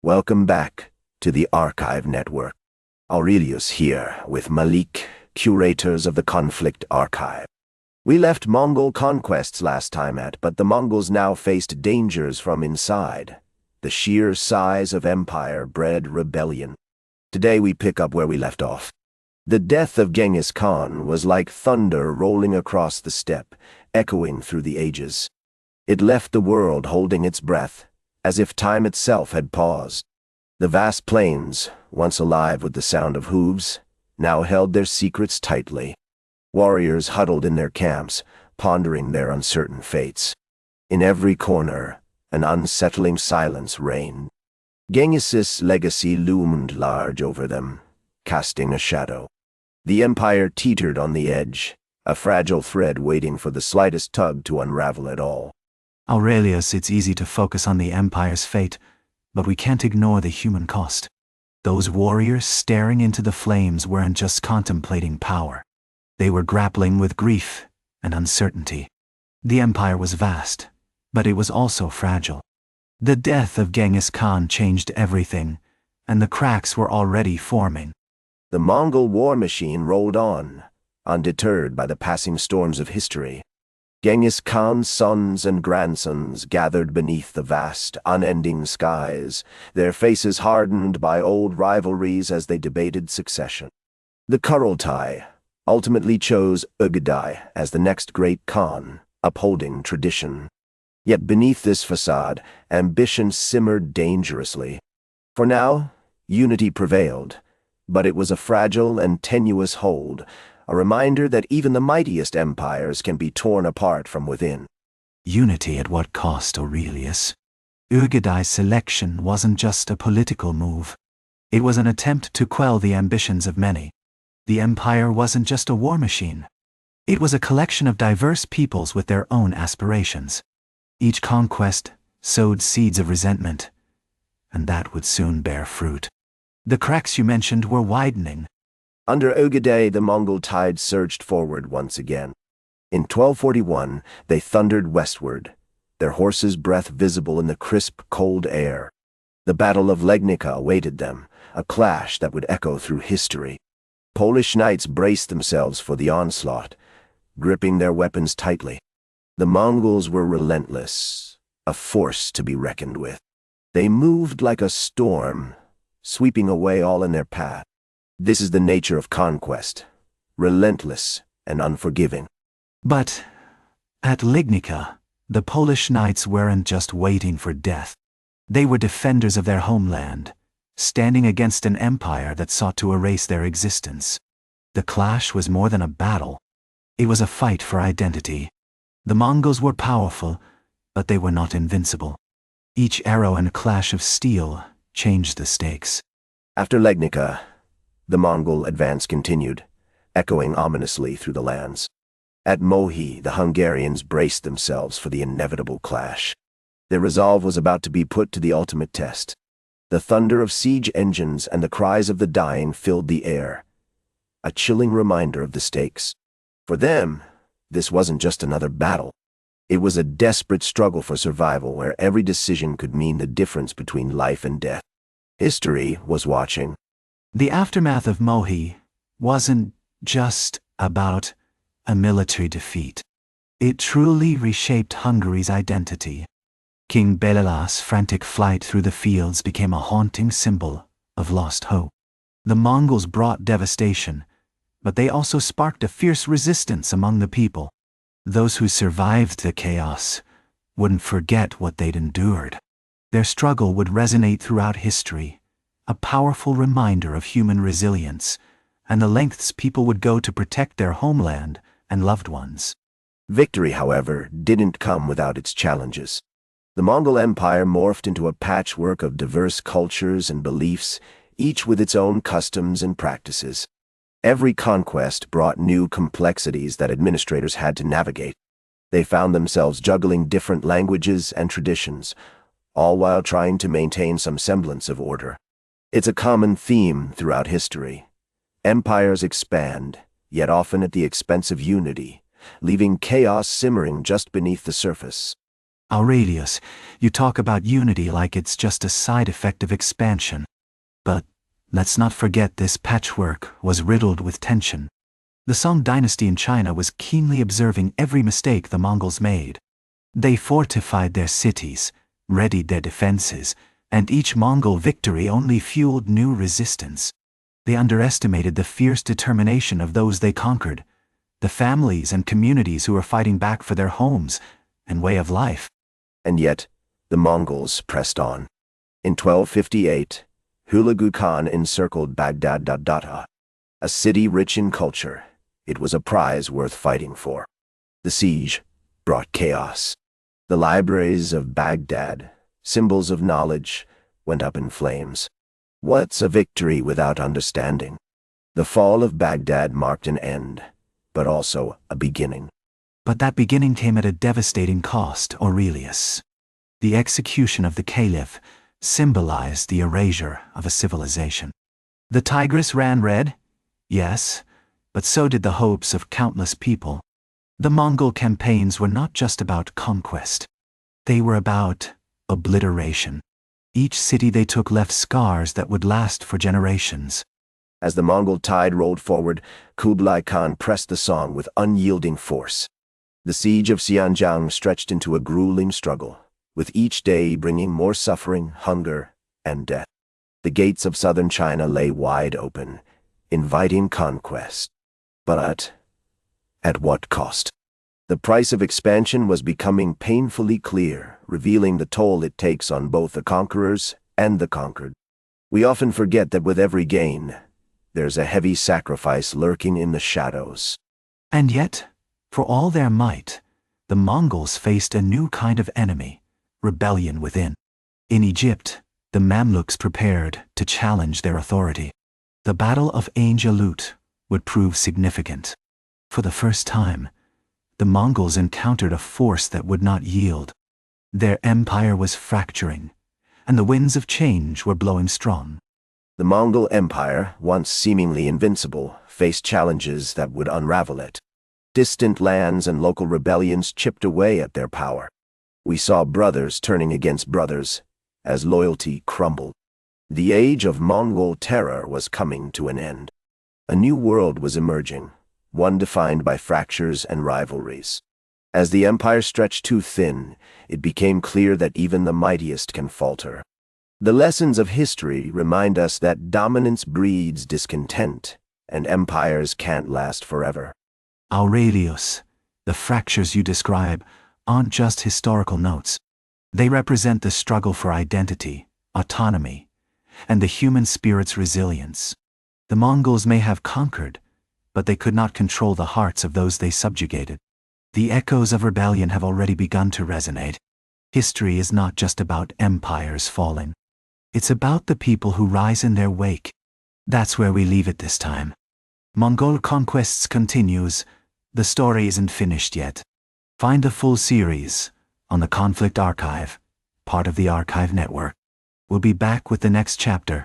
Welcome back to the Archive Network. Aurelius here with Malik, curators of the Conflict Archive. We left Mongol Conquests last time but the Mongols now faced dangers from inside. The sheer size of empire bred rebellion. Today we pick up where we left off. The death of Genghis Khan was like thunder rolling across the steppe, echoing through the ages. It left the world holding its breath, as if time itself had paused. The vast plains, once alive with the sound of hooves, now held their secrets tightly. Warriors huddled in their camps, pondering their uncertain fates. In every corner, an unsettling silence reigned. Genghis's legacy loomed large over them, casting a shadow. The empire teetered on the edge, a fragile thread waiting for the slightest tug to unravel it all. Aurelius, it's easy to focus on the empire's fate, but we can't ignore the human cost. Those warriors staring into the flames weren't just contemplating power. They were grappling with grief and uncertainty. The empire was vast, but it was also fragile. The death of Genghis Khan changed everything, and the cracks were already forming. The Mongol war machine rolled on, undeterred by the passing storms of history. Genghis Khan's sons and grandsons gathered beneath the vast, unending skies, their faces hardened by old rivalries as they debated succession. The Kurultai ultimately chose Ugadai as the next great Khan, upholding tradition. Yet beneath this facade, ambition simmered dangerously. For now, unity prevailed, but it was a fragile and tenuous hold, a reminder that even the mightiest empires can be torn apart from within. Unity at what cost, Aurelius? Ugadai's selection wasn't just a political move. It was an attempt to quell the ambitions of many. The empire wasn't just a war machine. It was a collection of diverse peoples with their own aspirations. Each conquest sowed seeds of resentment, and that would soon bear fruit. The cracks you mentioned were widening. Under Ugadai, the Mongol tide surged forward once again. In 1241, they thundered westward, their horses' breath visible in the crisp, cold air. The Battle of Legnica awaited them, a clash that would echo through history. Polish knights braced themselves for the onslaught, gripping their weapons tightly. The Mongols were relentless, a force to be reckoned with. They moved like a storm, sweeping away all in their path. This is the nature of conquest, relentless and unforgiving. But at Legnica, the Polish knights weren't just waiting for death. They were defenders of their homeland, standing against an empire that sought to erase their existence. The clash was more than a battle. It was a fight for identity. The Mongols were powerful, but they were not invincible. Each arrow and clash of steel changed the stakes. After Legnica, the Mongol advance continued, echoing ominously through the lands. At Mohi, the Hungarians braced themselves for the inevitable clash. Their resolve was about to be put to the ultimate test. The thunder of siege engines and the cries of the dying filled the air, a chilling reminder of the stakes. For them, this wasn't just another battle. It was a desperate struggle for survival where every decision could mean the difference between life and death. History was watching. The aftermath of Mohi wasn't just about a military defeat. It truly reshaped Hungary's identity. King Belalas' frantic flight through the fields became a haunting symbol of lost hope. The Mongols brought devastation, but they also sparked a fierce resistance among the people. Those who survived the chaos wouldn't forget what they'd endured. Their struggle would resonate throughout history, a powerful reminder of human resilience and the lengths people would go to protect their homeland and loved ones. Victory, however, didn't come without its challenges. The Mongol Empire morphed into a patchwork of diverse cultures and beliefs, each with its own customs and practices. Every conquest brought new complexities that administrators had to navigate. They found themselves juggling different languages and traditions, all while trying to maintain some semblance of order. It's a common theme throughout history. Empires expand, yet often at the expense of unity, leaving chaos simmering just beneath the surface. Aurelius, you talk about unity like it's just a side effect of expansion. But let's not forget this patchwork was riddled with tension. The Song dynasty in China was keenly observing every mistake the Mongols made. They fortified their cities, readied their defenses, and each Mongol victory only fueled new resistance. They underestimated the fierce determination of those they conquered, the families and communities who were fighting back for their homes and way of life. And yet, the Mongols pressed on. In 1258, Hulagu Khan encircled Baghdad. A city rich in culture, it was a prize worth fighting for. The siege brought chaos. The libraries of Baghdad, symbols of knowledge, went up in flames. What's a victory without understanding? The fall of Baghdad marked an end, but also a beginning. But that beginning came at a devastating cost, Aurelius. The execution of the caliph symbolized the erasure of a civilization. The Tigris ran red, yes, but so did the hopes of countless people. The Mongol campaigns were not just about conquest. They were about obliteration. Each city they took left scars that would last for generations. As the Mongol tide rolled forward, Kublai Khan pressed the Song with unyielding force. The siege of Xianjiang stretched into a grueling struggle, with each day bringing more suffering, hunger, and death. The gates of southern China lay wide open, inviting conquest. But at what cost? The price of expansion was becoming painfully clear, revealing the toll it takes on both the conquerors and the conquered. We often forget that with every gain, there's a heavy sacrifice lurking in the shadows. And yet, for all their might, the Mongols faced a new kind of enemy, rebellion within. In Egypt, the Mamluks prepared to challenge their authority. The Battle of Ain Jalut would prove significant. For the first time, the Mongols encountered a force that would not yield. Their empire was fracturing, and the winds of change were blowing strong. The Mongol Empire, once seemingly invincible, faced challenges that would unravel it. Distant lands and local rebellions chipped away at their power. We saw brothers turning against brothers as loyalty crumbled. The age of Mongol terror was coming to an end. A new world was emerging, one defined by fractures and rivalries. As the empire stretched too thin, it became clear that even the mightiest can falter. The lessons of history remind us that dominance breeds discontent, and empires can't last forever. Aurelius, the fractures you describe aren't just historical notes. They represent the struggle for identity, autonomy, and the human spirit's resilience. The Mongols may have conquered, but they could not control the hearts of those they subjugated. The echoes of rebellion have already begun to resonate. History is not just about empires falling. It's about the people who rise in their wake. That's where we leave it this time. Mongol Conquests continues. The story isn't finished yet. Find the full series on the Conflict Archive, part of the Archive Network. We'll be back with the next chapter.